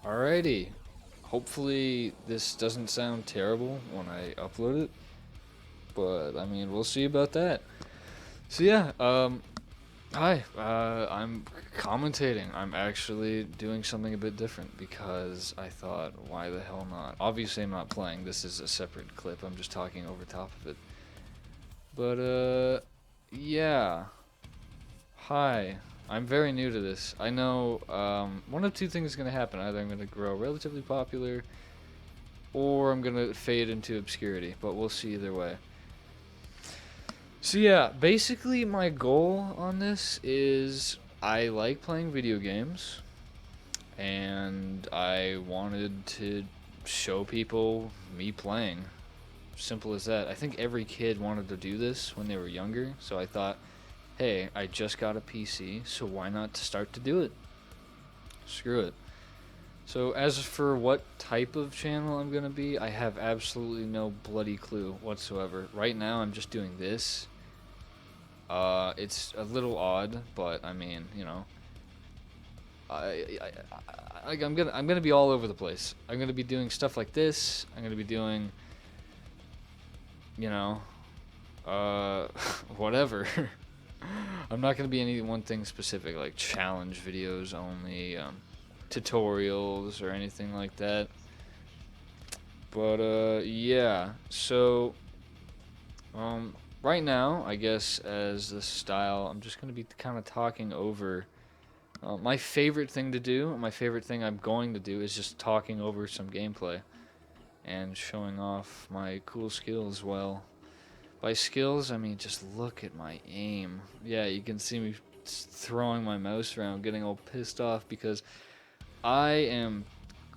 Alrighty. Hopefully this doesn't sound terrible when I upload it, but I mean we'll see about that. So yeah, hi. I'm commentating. I'm actually doing something a bit different because I thought, why the hell not? Obviously, I'm not playing. This is a separate clip. I'm just talking over top of it. But yeah. Hi. I'm very new to this. I know one of two things is gonna happen. Either I'm gonna grow relatively popular, or I'm gonna fade into obscurity. But we'll see either way. So yeah, basically my goal on this is I like playing video games and I wanted to show people me playing. Simple as that. I think every kid wanted to do this when they were younger, so I thought, hey, I just got a PC, so why not start to do it? Screw it. So as for what type of channel I'm gonna be, I have absolutely no bloody clue whatsoever. Right now I'm just doing this. It's a little odd, but I mean, you know, I'm gonna be all over the place. I'm gonna be doing stuff like this. I'm gonna be doing, you know, whatever. I'm not gonna be any one thing specific, like challenge videos only, tutorials or anything like that. But yeah. So um, right now, I guess as the style, I'm just gonna be kind of talking over. My favorite thing to do, my favorite thing I'm going to do, is just talking over some gameplay and showing off my cool skills. Well, by skills, I mean just look at my aim. Yeah, you can see me throwing my mouse around, getting all pissed off because I am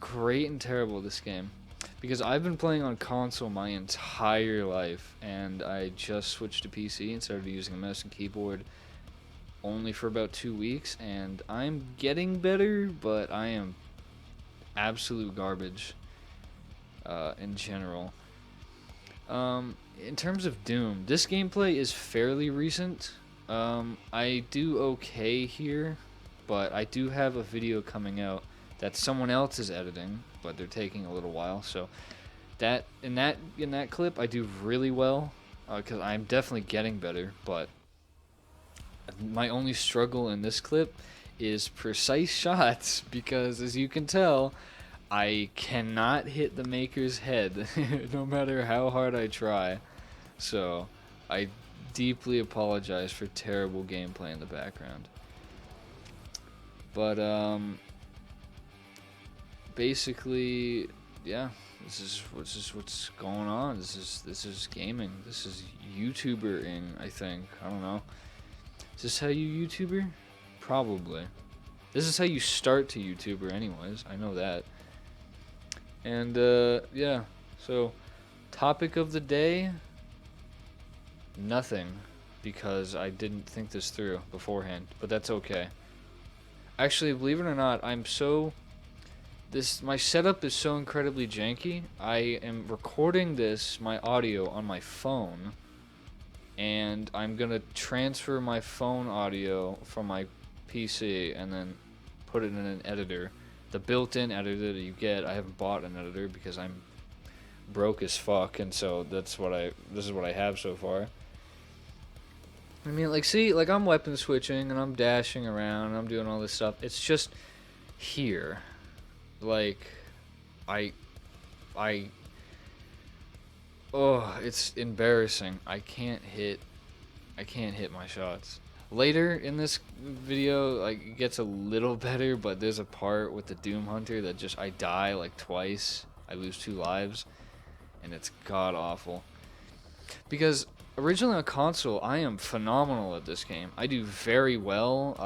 great and terrible at this game. Because I've been playing on console my entire life, and I just switched to PC and started using a mouse and keyboard only for about 2 weeks, and I'm getting better, but I am absolute garbage in general. In terms of Doom, this gameplay is fairly recent. I do okay here, but I do have a video coming out that someone else is editing, but they're taking a little while. So that clip, I do really well because I'm definitely getting better. But my only struggle in this clip is precise shots because, as you can tell, I cannot hit the maker's head no matter how hard I try. So, I deeply apologize for terrible gameplay in the background. But basically, yeah, this is what's going on. This is gaming. This is YouTubering. I think. I don't know. Is this how you YouTuber? Probably. This is how you start to YouTuber, anyways. I know that. And yeah. So, topic of the day: nothing, because I didn't think this through beforehand. But that's okay. Actually, believe it or not, my setup is so incredibly janky. I am recording my audio on my phone, and I'm gonna transfer my phone audio from my PC and then put it in an editor. The built-in editor that you get, I haven't bought an editor because I'm broke as fuck, and so this is what I have so far. I mean, like, see, like, I'm weapon switching and I'm dashing around and I'm doing all this stuff. It's just here. Like, I, I, oh, it's embarrassing. I can't hit my shots. Later in this video, like, it gets a little better, but there's a part with the Doom Hunter that just, I die, like, twice. I lose 2 lives, and it's god awful. Because originally on console, I am phenomenal at this game. I do very well.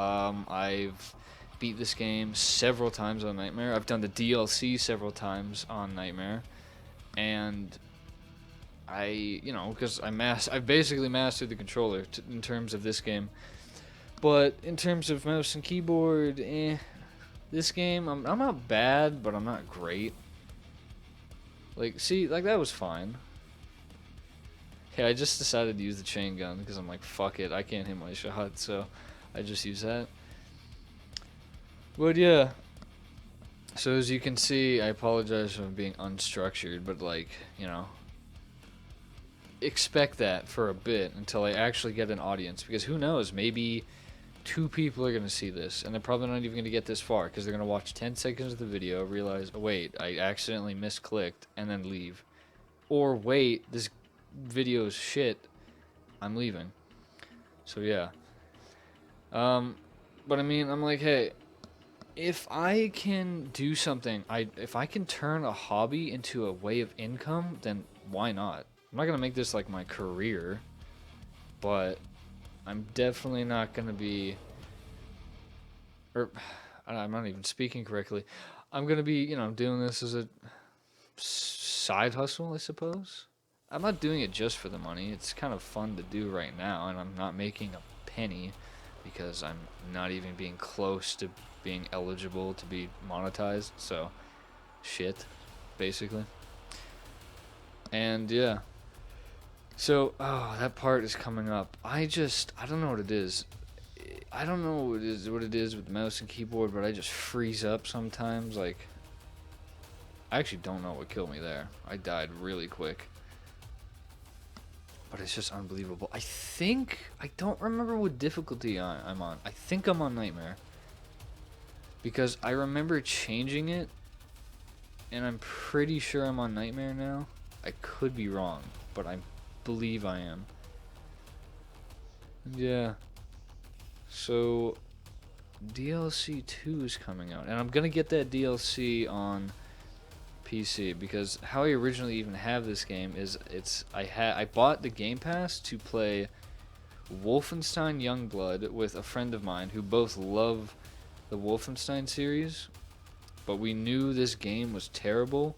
I've beat this game several times on Nightmare. I've done the DLC several times on Nightmare, and because I've basically mastered the controller in terms of this game. But in terms of mouse and keyboard, this game I'm not bad, but I'm not great. Like, see, like, that was fine. Yeah, I just decided to use the chain gun because I'm like, fuck it, I can't hit my shot, so I just use that. But yeah, So as you can see, I apologize for being unstructured, but like, you know, expect that for a bit until I actually get an audience, because who knows, maybe 2 people are going to see this, and they're probably not even going to get this far, because they're going to watch 10 seconds of the video, realize, oh wait, I accidentally misclicked, and then leave. Or wait, this video is shit, I'm leaving. So yeah. But I mean, I'm like, hey, if I can do something, if I can turn a hobby into a way of income, then why not? I'm not gonna make this like my career, but I'm definitely not gonna be, or I'm not even speaking correctly. I'm gonna be, you know, doing this as a side hustle, I suppose. I'm not doing it just for the money. It's kind of fun to do right now, and I'm not making a penny because I'm not even being close to being eligible to be monetized. So, shit, basically. And yeah. So, oh, that part is coming up. I don't know what it is. I don't know what it is with mouse and keyboard, but I just freeze up sometimes. Like, I actually don't know what killed me there. I died really quick. But it's just unbelievable. I don't remember what difficulty I'm on. I think I'm on Nightmare. Because I remember changing it, and I'm pretty sure I'm on Nightmare now. I could be wrong, but I believe I am. Yeah. So, DLC 2 is coming out, and I'm gonna get that DLC on PC, because how I originally even have this game is I bought the Game Pass to play Wolfenstein Youngblood with a friend of mine who both love the Wolfenstein series, but we knew this game was terrible,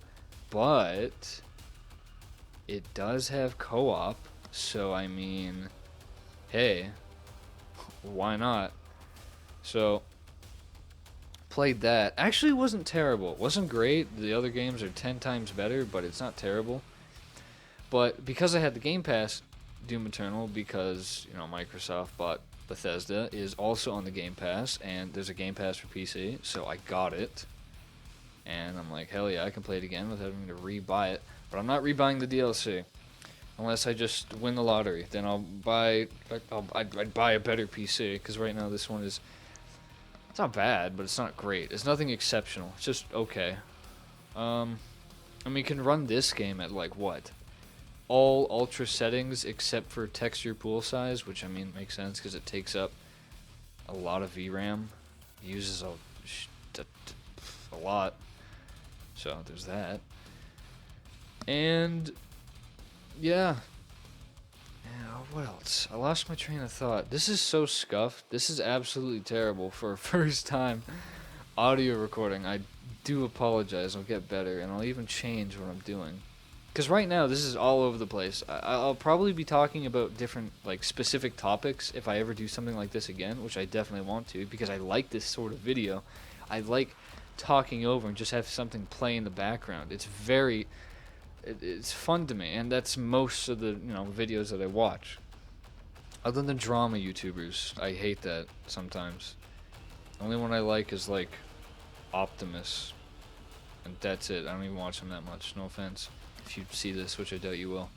but it does have co-op, so I mean, hey, why not? So played that. Actually, wasn't terrible. Wasn't great. The other games are 10 times better, but it's not terrible. But because I had the Game Pass, Doom Eternal, because, you know, Microsoft bought Bethesda, is also on the Game Pass, and there's a Game Pass for PC, so I got it. And I'm like, hell yeah, I can play it again without having to re-buy it. But I'm not rebuying the DLC. Unless I just win the lottery. Then I'd buy a better PC, because right now this one is, it's not bad, but it's not great. It's nothing exceptional. It's just okay. And we can run this game at like what? All ultra settings except for texture pool size, which I mean makes sense because it takes up a lot of VRAM. It uses a lot. So there's that. And yeah. What else? I lost my train of thought. This is so scuffed. This is absolutely terrible for a first time audio recording. I do apologize. I'll get better, and I'll even change what I'm doing. Because right now, this is all over the place. I'll probably be talking about different, like, specific topics if I ever do something like this again, which I definitely want to, because I like this sort of video. I like talking over and just have something play in the background. It's fun to me, and that's most of the, you know, videos that I watch. Other than drama YouTubers, I hate that sometimes. The only one I like is like Optimus, and that's it. I don't even watch him that much. No offense if you see this, which I doubt you will.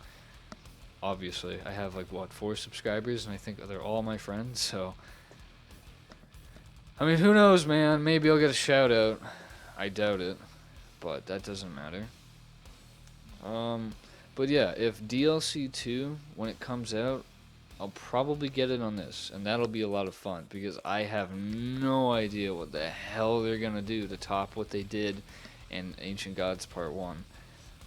Obviously, I have like what, 4 subscribers, and I think they're all my friends. So, I mean, who knows, man? Maybe I'll get a shout out. I doubt it, but that doesn't matter. But yeah, if DLC 2, when it comes out, I'll probably get it on this, and that'll be a lot of fun, because I have no idea what the hell they're gonna do to top what they did in Ancient Gods Part 1,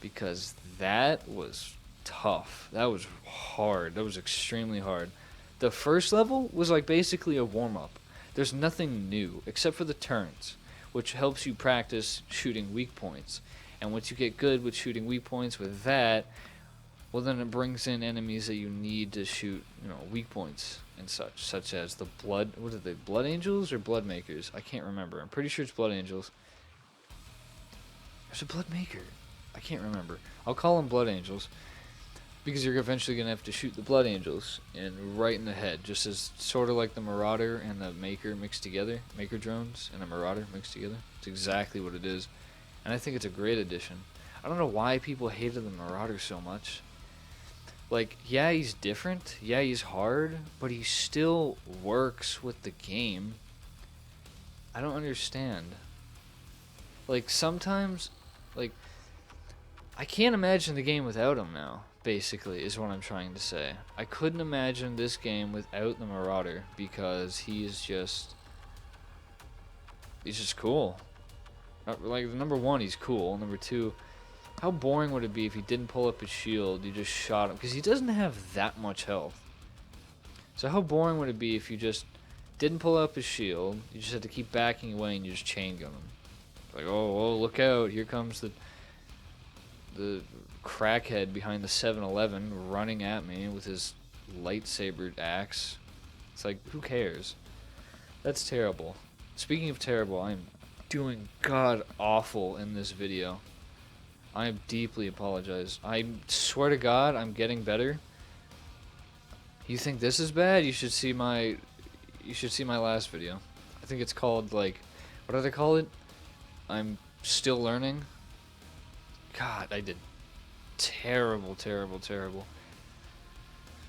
because that was tough. That was hard. That was extremely hard. The first level was like basically a warm-up. There's nothing new, except for the turns, which helps you practice shooting weak points. And once you get good with shooting weak points with that, well, then it brings in enemies that you need to shoot, you know, weak points and such as the blood. What are they? Blood Angels or Blood Makers? I can't remember. I'm pretty sure it's Blood Angels. There's a Blood Maker. I can't remember. I'll call them Blood Angels. because you're eventually gonna have to shoot the Blood Angels and right in the head, just as sort of like the Marauder and the Maker mixed together, Maker drones and a Marauder mixed together. It's exactly what it is, and I think it's a great addition. I don't know why people hated the Marauder so much. Like, yeah, he's different, yeah, he's hard, but he still works with the game. I don't understand. Like, sometimes, like, I can't imagine the game without him now, basically, is what I'm trying to say. I couldn't imagine this game without the Marauder, because he's just cool. Like, number one, he's cool. Number two, how boring would it be if he didn't pull up his shield, you just shot him? Because he doesn't have that much health. So how boring would it be if you just didn't pull up his shield, you just had to keep backing away and you just chain gun him? Like, oh, look out, here comes the crackhead behind the 7-Eleven running at me with his lightsaber axe. It's like, who cares? That's terrible. Speaking of terrible, I'm doing god awful in this video. I deeply apologize. I swear to God, I'm getting better. You think this is bad? You should see my last video. I think it's called, like, what did I call it? I'm still learning. God, I did terrible, terrible, terrible.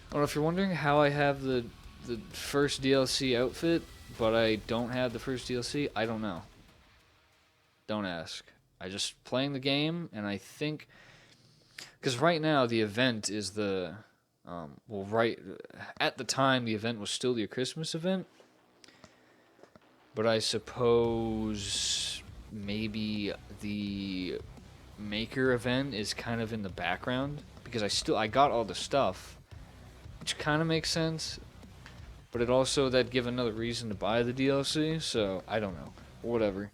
I don't know if you're wondering how I have the first DLC outfit, but I don't have the first DLC. I don't know. Don't ask. I just playing the game, and I think, because right now the event is the, well, right at the time the event was still the Christmas event, but I suppose maybe the Maker event is kind of in the background, because I got all the stuff, which kind of makes sense, but it also, that'd give another reason to buy the DLC, so I don't know, whatever.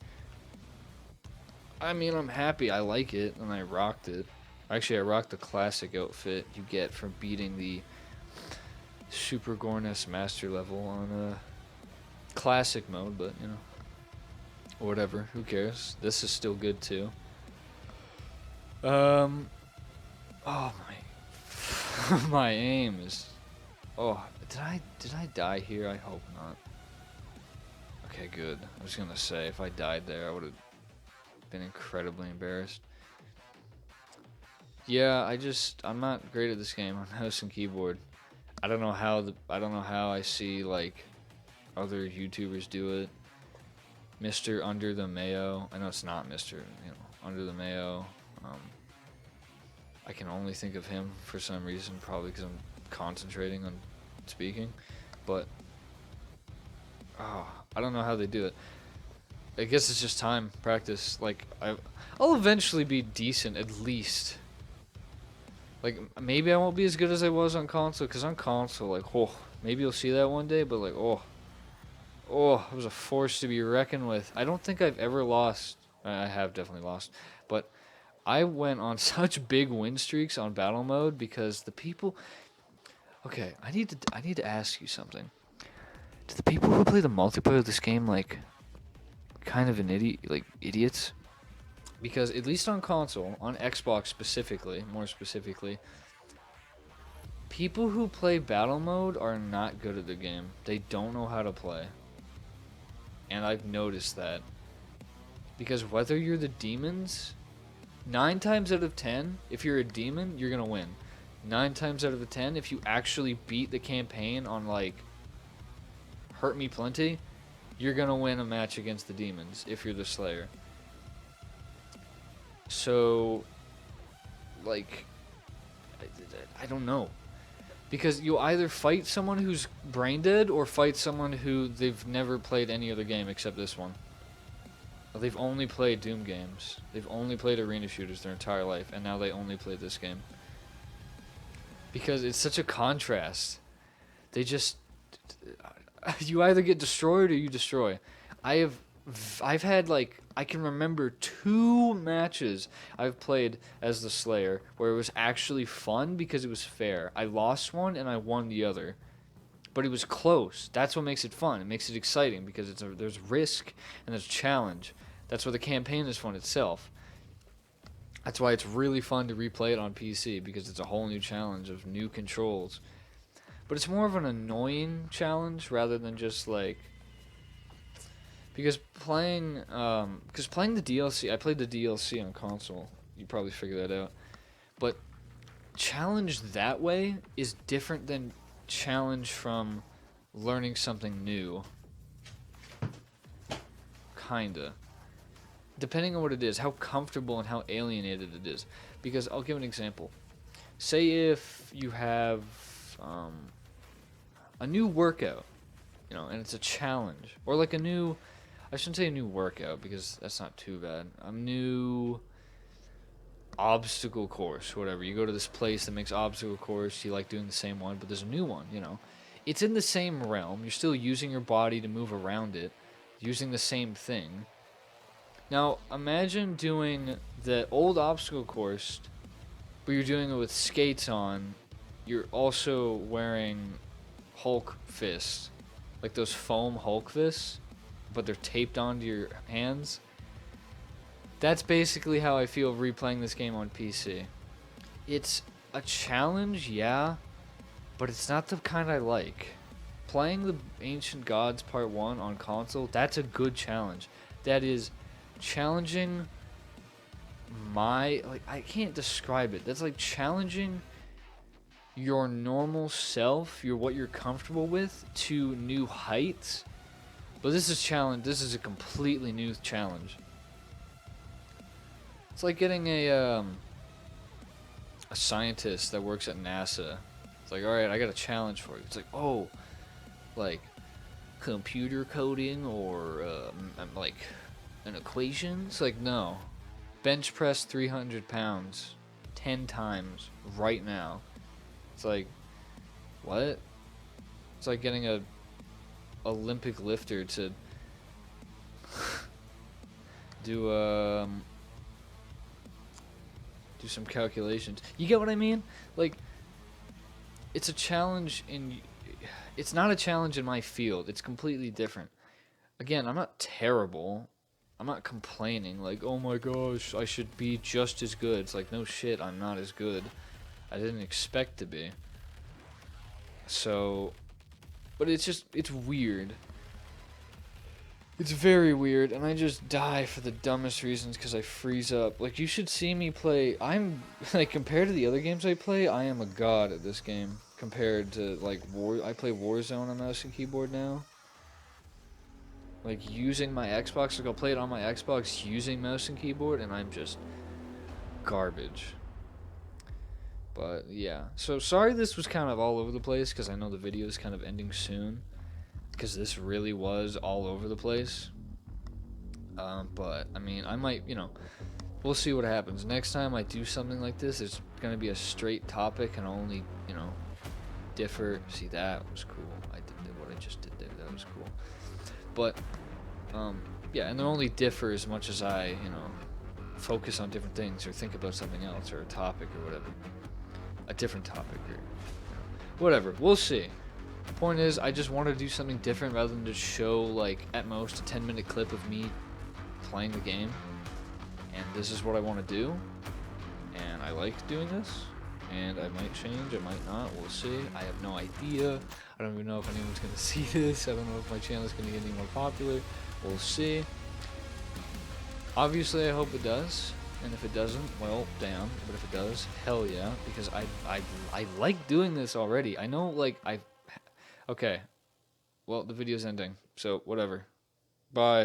I mean, I'm happy, I like it, and I rocked it. Actually, I rocked the classic outfit you get from beating the Super Gorness Master level on classic mode, but, you know, whatever, who cares? This is still good, too. Oh, my aim is, oh, did I die here? I hope not. Okay, good. I was gonna say, if I died there, I would've been incredibly embarrassed. Yeah, I'm not great at this game on mouse and keyboard. I don't know how I see, like, other YouTubers do it. Mr. Under the Mayo. I know it's not Mr. Under the Mayo. I can only think of him for some reason, probably because I'm concentrating on speaking. But, oh, I don't know how they do it. I guess it's just time, practice. Like, I'll eventually be decent, at least. Like, maybe I won't be as good as I was on console, because on console, like, oh, maybe you'll see that one day, but, like, oh, it was a force to be reckoned with. I don't think I've ever lost. I have definitely lost, but I went on such big win streaks on battle mode because the people. Okay, I need to ask you something. Do the people who play the multiplayer of this game, like, kind of idiots? Because at least on console, on Xbox specifically, more specifically, people who play battle mode are not good at the game. They don't know how to play. And I've noticed that. Because whether you're the demons, 9 times out of 10, if you're a demon, you're going to win. 9 times out of the 10, if you actually beat the campaign on, like, Hurt Me Plenty, you're going to win a match against the demons if you're the Slayer. So, like, I don't know. Because you'll either fight someone who's brain dead or fight someone who they've never played any other game except this one. They've only played Doom games. They've only played arena shooters their entire life, and now they only play this game. Because it's such a contrast. They just... You either get destroyed or you destroy. I've had, like, I can remember 2 matches I've played as the Slayer where it was actually fun because it was fair. I lost one and I won the other. But it was close. That's what makes it fun. It makes it exciting because there's risk and there's challenge. That's why the campaign is fun itself. That's why it's really fun to replay it on PC, because it's a whole new challenge of new controls. But it's more of an annoying challenge rather than just like, because playing the DLC, I played the DLC on console. You probably figured that out. But challenge that way is different than challenge from learning something new. Kinda. Depending on what it is, how comfortable and how alienated it is. Because I'll give an example. Say if you have a new workout, and it's a challenge, or like I shouldn't say a new workout because that's not too bad. A new obstacle course, whatever. You go to this place that makes obstacle course, you like doing the same one, but there's a new one, It's in the same realm. You're still using your body to move around it, using the same thing. Now, imagine doing the old obstacle course, but you're doing it with skates on. You're also wearing Hulk fists, like those foam Hulk fists, but they're taped onto your hands. That's basically how I feel replaying this game on PC. It's a challenge, yeah, but it's not the kind I like. Playing the Ancient Gods Part 1 on console, that's a good challenge. That is challenging I can't describe it. That's like challenging your normal self, what you're comfortable with, to new heights. But this is a completely new challenge. It's like getting a scientist that works at NASA. It's like, all right, I got a challenge for you. It's like, oh, like computer coding or like an equation. It's like, no, bench press 300 pounds 10 times right now. It's like, what? It's like getting a Olympic lifter to do some calculations. You get what I mean? Like, it's a challenge it's not a challenge in my field. It's completely different. Again, I'm not terrible. I'm not complaining like, oh my gosh, I should be just as good. It's like, no shit, I'm not as good. I didn't expect to be. So, but it's weird. It's very weird, and I just die for the dumbest reasons because I freeze up. Like, you should see me play. I'm, like, compared to the other games I play, I am a god at this game. Compared to, like, I play Warzone on mouse and keyboard now. Like, using my Xbox, like, I'll play it on my Xbox using mouse and keyboard, and I'm just garbage. But, yeah. So, sorry this was kind of all over the place, because I know the video is kind of ending soon. Because this really was all over the place. But, I mean, I might, we'll see what happens. Next time I do something like this, it's going to be a straight topic and only, differ. See, that was cool. I did what I just did there. That was cool. But, yeah, and they'll only differ as much as I, focus on different things or think about something else or a topic or whatever. A different topic or, whatever. We'll see. The point is, I just want to do something different rather than just show, like, at most a 10-minute clip of me playing the game. And this is what I want to do. And I like doing this. And I might change, I might not, we'll see. I have no idea. I don't even know if anyone's going to see this. I don't know if my channel is going to get any more popular. We'll see. Obviously, I hope it does. And if it doesn't, well, damn. But if it does, hell yeah. Because I like doing this already. I know, like, okay. Well, the video's ending. So, whatever. Bye.